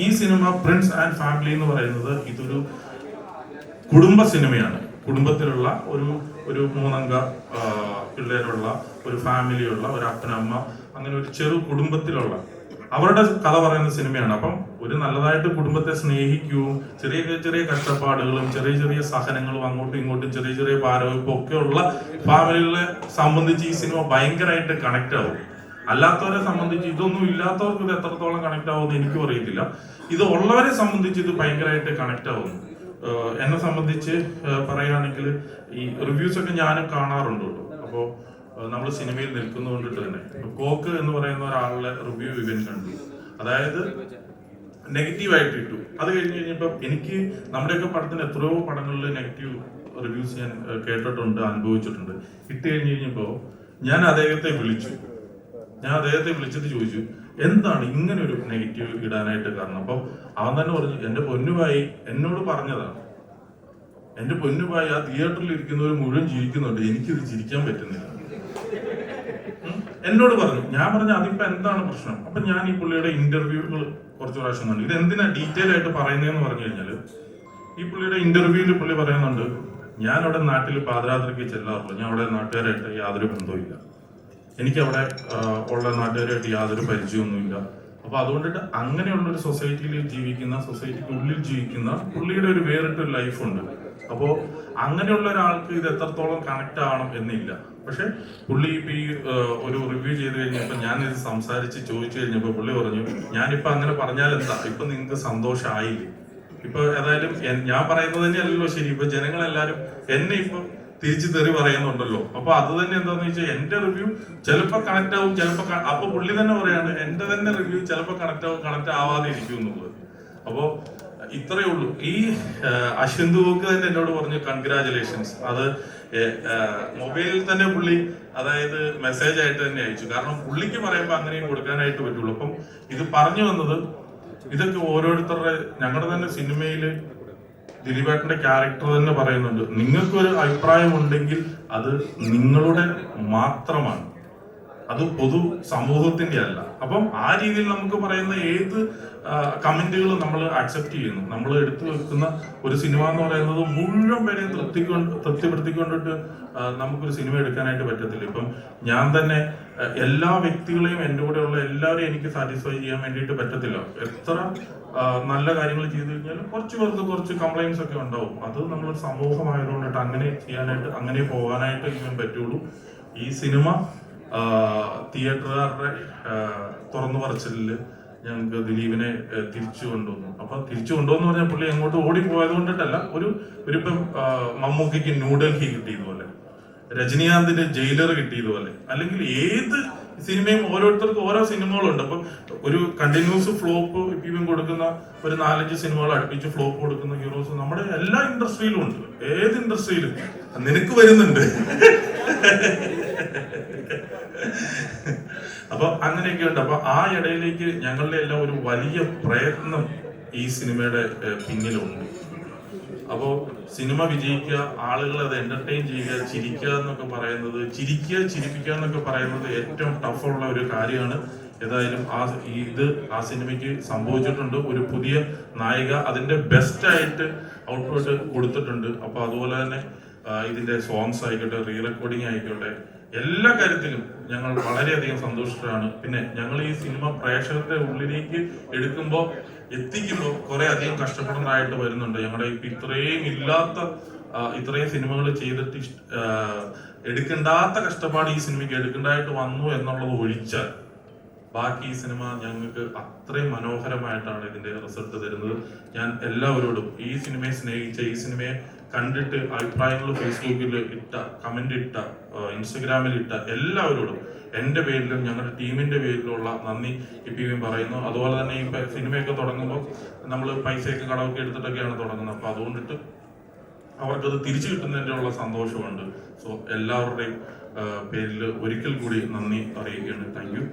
ഈ cinema Prince and family എന്ന് പറയുന്നത് ഇതൊരു കുടുംബ സിനിമയാണ്. കുടുംബത്തിലുള്ള ഒരു മൂന്നംഗ പിള്ളേരുള്ള ഒരു ഫാമിലിയുള്ള ഒരു അപ്പനമ്മ, അങ്ങനെ ഒരു ചെറു കുടുംബത്തിലുള്ള അവരുടെ കഥ പറയുന്ന സിനിമയാണ്. അപ്പം ഒരു നല്ലതായിട്ട് കുടുംബത്തെ സ്നേഹിക്കുകയും ചെറിയ ചെറിയ കഷ്ടപ്പാടുകളും ചെറിയ ചെറിയ സഹനങ്ങളും അങ്ങോട്ടും ഇങ്ങോട്ടും ചെറിയ ചെറിയ ഭാരവെപ്പും ഒക്കെ ഉള്ള ഫാമിലികളെ സംബന്ധിച്ച് ഈ സിനിമ ഭയങ്കരമായിട്ട് കണക്ട് ആവും. അല്ലാത്തവരെ സംബന്ധിച്ച്, ഇതൊന്നും ഇല്ലാത്തവർക്ക് ഇത് എത്രത്തോളം കണക്ട് ആവുമെന്ന് എനിക്കും അറിയത്തില്ല. ഇത് ഉള്ളവരെ സംബന്ധിച്ച് ഇത് ഭയങ്കരമായിട്ട് കണക്ട് ആവുന്നു. എന്നെ സംബന്ധിച്ച് പറയുകയാണെങ്കിൽ ഈ റിവ്യൂസ് ഒക്കെ ഞാനും കാണാറുണ്ട്. അപ്പോൾ നമ്മൾ സിനിമയിൽ നിൽക്കുന്നത് കൊണ്ടിട്ട് തന്നെ കോക്ക് എന്ന് പറയുന്ന ഒരാളുടെ റിവ്യൂ ഇവൻ കണ്ടു. അതായത് നെഗറ്റീവായിട്ട് ഇട്ടു. അത് കഴിഞ്ഞപ്പോൾ എനിക്ക് നമ്മുടെയൊക്കെ പടത്തിന് എത്രയോ പടങ്ങളിൽ നെഗറ്റീവ് റിവ്യൂസ് ഞാൻ കേട്ടിട്ടുണ്ട്, അനുഭവിച്ചിട്ടുണ്ട്. ഇട്ട് കഴിഞ്ഞപ്പോൾ ഞാൻ അദ്ദേഹത്തെ വിളിച്ചിട്ട് ചോദിച്ചു, എന്താണ് ഇങ്ങനെ ഒരു നെഗറ്റീവ് ഇടാനായിട്ട് കാരണം? അപ്പം അവൻ തന്നെ പറഞ്ഞു, എന്റെ പൊന്നുഭായി എന്നോട് പറഞ്ഞതാണ്, എന്റെ പൊന്നുഭായി ആ തിയേറ്ററിൽ ഇരിക്കുന്നവർ മുഴുവൻ ചിരിക്കുന്നുണ്ട്, എനിക്കിത് ചിരിക്കാൻ പറ്റുന്നില്ല എന്നോട് പറഞ്ഞു. ഞാൻ പറഞ്ഞു അതിപ്പോ എന്താണ് പ്രശ്നം? അപ്പൊ ഞാൻ ഈ പുള്ളിയുടെ ഇന്റർവ്യൂകൾ കുറച്ച് പ്രാവശ്യം കണ്ടു. ഇത് എന്തിനാ ഡീറ്റെയിൽ ആയിട്ട് പറയുന്നതെന്ന് പറഞ്ഞു കഴിഞ്ഞാല്, ഈ പുള്ളിയുടെ ഇന്റർവ്യൂവിൽ പുള്ളി പറയുന്നുണ്ട്, ഞാൻ അവിടെ നാട്ടിൽ പാതിരാത്രിക്ക് ചെല്ലാറുള്ളൂ, ഞാൻ അവിടെ നാട്ടുകാരായിട്ട് യാതൊരു ബന്ധവുമില്ല, എനിക്ക് അവിടെ ഉള്ള നാട്ടുകാരായിട്ട് യാതൊരു പരിചയമൊന്നുമില്ല. അപ്പൊ അതുകൊണ്ടിട്ട് അങ്ങനെയുള്ളൊരു സൊസൈറ്റിക്കുള്ളിൽ ജീവിക്കുന്ന പുള്ളിയുടെ ഒരു വേറിട്ടൊരു ലൈഫുണ്ട്. അപ്പോൾ അങ്ങനെയുള്ള ഒരാൾക്ക് ഇത് എത്രത്തോളം കണക്ട് ആവണം എന്നില്ല. പക്ഷെ പുള്ളി ഇപ്പൊ ഈ ഒരു റിവ്യൂ ചെയ്ത് കഴിഞ്ഞപ്പോൾ ഞാനിത് സംസാരിച്ച് ചോദിച്ചു കഴിഞ്ഞപ്പോൾ പുള്ളി പറഞ്ഞു, ഞാനിപ്പോ അങ്ങനെ പറഞ്ഞാൽ എന്താ, ഇപ്പൊ നിങ്ങൾക്ക് സന്തോഷമായില്ലേ? ഇപ്പൊ ഏതായാലും ഞാൻ പറയുന്നത് തന്നെയല്ലല്ലോ ശരി. ഇപ്പൊ ജനങ്ങളെല്ലാരും എന്നെ ഇപ്പൊ തിരിച്ചു തെറി പറയുന്നുണ്ടല്ലോ. അപ്പൊ അത് തന്നെ എന്താന്ന് വെച്ചാൽ എന്റെ റിവ്യൂ ചിലപ്പോ കണക്ട് ആവും, ചിലപ്പോ അപ്പൊ പുള്ളി തന്നെ പറയാണ് എന്റെ തന്നെ റിവ്യൂ ചിലപ്പോ കണക്ട് ആവാതെ ഇരിക്കും എന്നുള്ളത്. അപ്പോ ഇത്രയേ ഉള്ളൂ. ഈ അശ്വന്ത് വോക്ക് തന്നെ എന്നോട് പറഞ്ഞു കൺഗ്രാജുലേഷൻസ്. അത് മൊബൈലിൽ തന്നെ പുള്ളി അതായത് മെസ്സേജ് ആയിട്ട് തന്നെ അയച്ചു. കാരണം പുള്ളിക്ക് പറയുമ്പോൾ അങ്ങനെയും കൊടുക്കാനായിട്ട് പറ്റുള്ളൂ. അപ്പം ഇത് പറഞ്ഞു വന്നത്, ഇതൊക്കെ ഓരോരുത്തരുടെ, ഞങ്ങളുടെ തന്നെ സിനിമയില് ദിലീപേട്ടന്റെ ക്യാരക്ടർ തന്നെ പറയുന്നുണ്ട്, നിങ്ങൾക്കൊരു അഭിപ്രായം ഉണ്ടെങ്കിൽ അത് നിങ്ങളുടെ മാത്രമാണ്, അത് പൊതു സമൂഹത്തിന്റെ അല്ല. അപ്പം ആ രീതിയിൽ നമുക്ക് പറയുന്ന ഏത് കമന്റുകളും നമ്മൾ അക്സെപ്റ്റ് ചെയ്യുന്നു. നമ്മൾ എടുത്തു വെക്കുന്ന ഒരു സിനിമ എന്ന് പറയുന്നത് മുഴുവൻ പേരെയും തൃപ്തിപ്പെടുത്തിക്കൊണ്ടിട്ട് നമുക്കൊരു സിനിമ എടുക്കാനായിട്ട് പറ്റത്തില്ല. ഇപ്പം ഞാൻ തന്നെ എല്ലാ വ്യക്തികളെയും, എൻ്റെ കൂടെയുള്ള എല്ലാവരെയും എനിക്ക് സാറ്റിസ്ഫൈ ചെയ്യാൻ വേണ്ടിയിട്ട് പറ്റത്തില്ല. എത്ര നല്ല കാര്യങ്ങൾ ചെയ്തു കഴിഞ്ഞാലും കുറച്ച് പേർക്ക് കുറച്ച് കംപ്ലൈൻസ് ഒക്കെ ഉണ്ടാവും. അത് നമ്മൾ സമൂഹമായതുകൊണ്ടിട്ട് അങ്ങനെ ചെയ്യാനായിട്ട്, അങ്ങനെ പോകാനായിട്ട് ഇവൻ പറ്റുള്ളൂ. ഈ സിനിമ തിയേറ്ററുകാരുടെ തുറന്നു പറച്ചിലില് ഞങ്ങൾക്ക് ദിലീപിനെ തിരിച്ചു കൊണ്ടുവന്നു. അപ്പൊ തിരിച്ചു കൊണ്ടുവന്ന് പറഞ്ഞാൽ പുള്ളി അങ്ങോട്ട് ഓടിപ്പോയത് കൊണ്ടിട്ടല്ല, ഒരിപ്പം മമ്മൂക്കയ്ക്ക് ന്യൂഡൽഹി കിട്ടിയതുപോലെ, രജനീകാന്തിന് ജയിലർ കിട്ടിയതുപോലെ, അല്ലെങ്കിൽ ഏത് സിനിമയും ഓരോരുത്തർക്കും ഓരോ സിനിമകളുണ്ട്. അപ്പൊ ഒരു കണ്ടിന്യൂസ് ഫ്ലോപ്പ് ഇപ്പം കൊടുക്കുന്ന ഒരു 4-5 സിനിമകൾ അടുപ്പിച്ച് ഫ്ലോപ്പ് കൊടുക്കുന്ന ഹീറോസ് നമ്മുടെ എല്ലാ ഇൻഡസ്ട്രിയിലും ഉണ്ട്. ഏത് ഇൻഡസ്ട്രിയിലും നിനക്ക് വരുന്നുണ്ട്. അപ്പൊ അങ്ങനെയൊക്കെ ഉണ്ട്. അപ്പൊ ആ ഇടയിലേക്ക് ഞങ്ങളുടെ എല്ലാം ഒരു വലിയ പ്രയത്നം ഈ സിനിമയുടെ പിന്നിലുണ്ട്. അപ്പോ സിനിമ വിജയിക്കുക, ആളുകൾ അത് എന്റർടൈൻ ചെയ്യുക, ചിരിക്കുക എന്നൊക്കെ പറയുന്നത്, ചിരിപ്പിക്കുക എന്നൊക്കെ പറയുന്നത് ഏറ്റവും ടഫുള്ള ഒരു കാര്യമാണ്. ഏതായാലും ആ സിനിമയ്ക്ക് സംഭവിച്ചിട്ടുണ്ട്. ഒരു പുതിയ നായിക അതിന്റെ ബെസ്റ്റ് ആയിട്ട് ഔട്ട്പുട്ട് കൊടുത്തിട്ടുണ്ട്. അപ്പൊ അതുപോലെ തന്നെ ഇതിന്റെ സോങ്സ് ആയിക്കോട്ടെ, റീ റെക്കോർഡിംഗ് ആയിക്കോട്ടെ, എല്ലാ കാര്യത്തിലും ഞങ്ങൾ വളരെയധികം സന്തോഷിതരാണ്. പിന്നെ ഞങ്ങൾ ഈ സിനിമ പ്രേക്ഷകരുടെ ഉള്ളിലേക്ക് എത്തിക്കുമ്പോൾ കുറെ അധികം കഷ്ടപ്പെടുന്നതായിട്ട് വരുന്നുണ്ട്. ഞങ്ങളുടെ ഇത്രയും സിനിമകൾ ചെയ്തിട്ട് എടുക്കേണ്ടാത്ത കഷ്ടപ്പാട് ഈ സിനിമയ്ക്ക് എടുക്കേണ്ടതായിട്ട് വന്നു എന്നുള്ളത് ഒഴിച്ചാൽ ബാക്കി ഈ സിനിമ ഞങ്ങൾക്ക് അത്രയും മനോഹരമായിട്ടാണ് ഇതിന്റെ റിസൾട്ട് തരുന്നത്. ഞാൻ എല്ലാവരോടും ഈ സിനിമയെ സ്നേഹിച്ച, ഈ സിനിമയെ കണ്ടിട്ട് അഭിപ്രായങ്ങൾ ഫേസ്ബുക്കിൽ ഇട്ട, കമന്റ് ഇട്ട, ഇൻസ്റ്റഗ്രാമിൽ ഇട്ട എല്ലാവരോടും എന്റെ പേരിലും ഞങ്ങളുടെ ടീമിന്റെ പേരിലുള്ള നന്ദി ഇപ്പം പറയുന്നു. അതുപോലെ തന്നെ ഈ സിനിമയൊക്കെ തുടങ്ങുമ്പോൾ നമ്മൾ പൈസയൊക്കെ കടമൊക്കെ എടുത്തിട്ടൊക്കെയാണ് തുടങ്ങുന്നത്. അപ്പൊ അതുകൊണ്ടിട്ട് അവർക്കത് തിരിച്ചു കിട്ടുന്നതിന്റെ ഉള്ള സന്തോഷമുണ്ട്. സോ എല്ലാവരുടെയും പേരിൽ ഒരിക്കൽ കൂടി നന്ദി അറിയിക്കുകയാണ്. Thank you.